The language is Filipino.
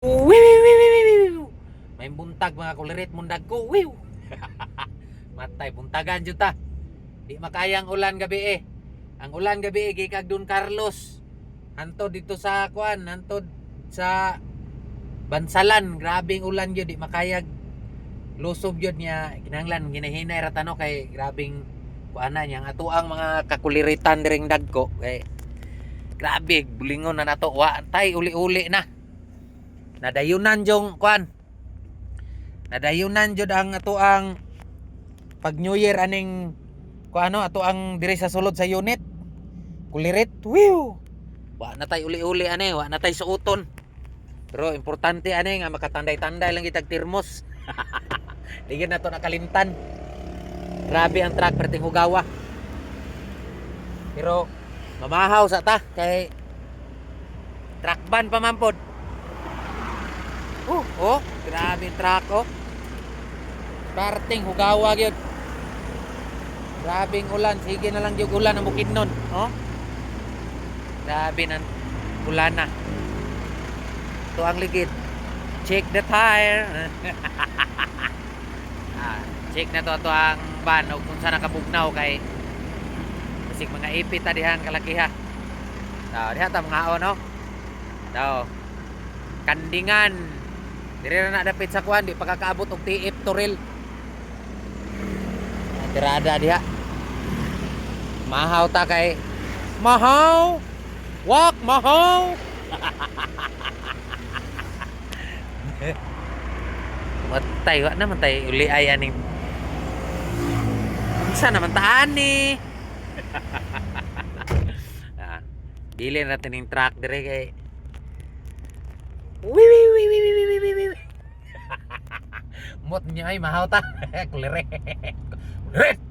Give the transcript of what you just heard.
Wiw. May buntag mga kulirit mundag ko. Wiw. Matay buntagan jud ta. Di makayang ulan gabi eh. Ang ulan gabi eh kay Don Carlos. Hantod dito sa kuan, hantod sa Bansalan. Grabing ulan jud di makayag lusob jud niya kinahanglan ginahinay ra tano kay grabing kuana niya ato ang mga kakuliritan diring dagko kay grabe bulingon na nato wa tay uli-uli na. Nadayunan jong kuan. Nadayunan jud ang ato ang pag New Year aning kuano ato ang diri sa sulod sa unit. Kulirit. Wiw. Wa na tay uli-uli ane, wa na tay suoton. Pero importante ane nga makatanday-tanday lang kitag termos. Digid na to nakalimtan. Grabe ang truck perting hugawa. Pero mamahaw sa ta kay truck ban pa man pod. Grabe ang truck oh. Perting hugawa gyud. Grabing ulan, sige na lang yung ulan ang bukid nun, oh. Grabe ng ulan na. Ito ang ligid. Check the tire. Check na to ang van o kung saan nakabugnaw kay kasi mga ipit ta dihan kalakiha. Diha ta mga no. Kandingan. Diri na dapit sa kuan di pagkakaabot og TF Toril. Tirada diha. Mahaw ta kay mahaw. Wak mahaw. Matay wa naman tay uli ay aning. Unsa naman ta ani? Dili natin ning truck dire kay. Wi. Mot niya ay mahaw ta. Kulire. Kulire.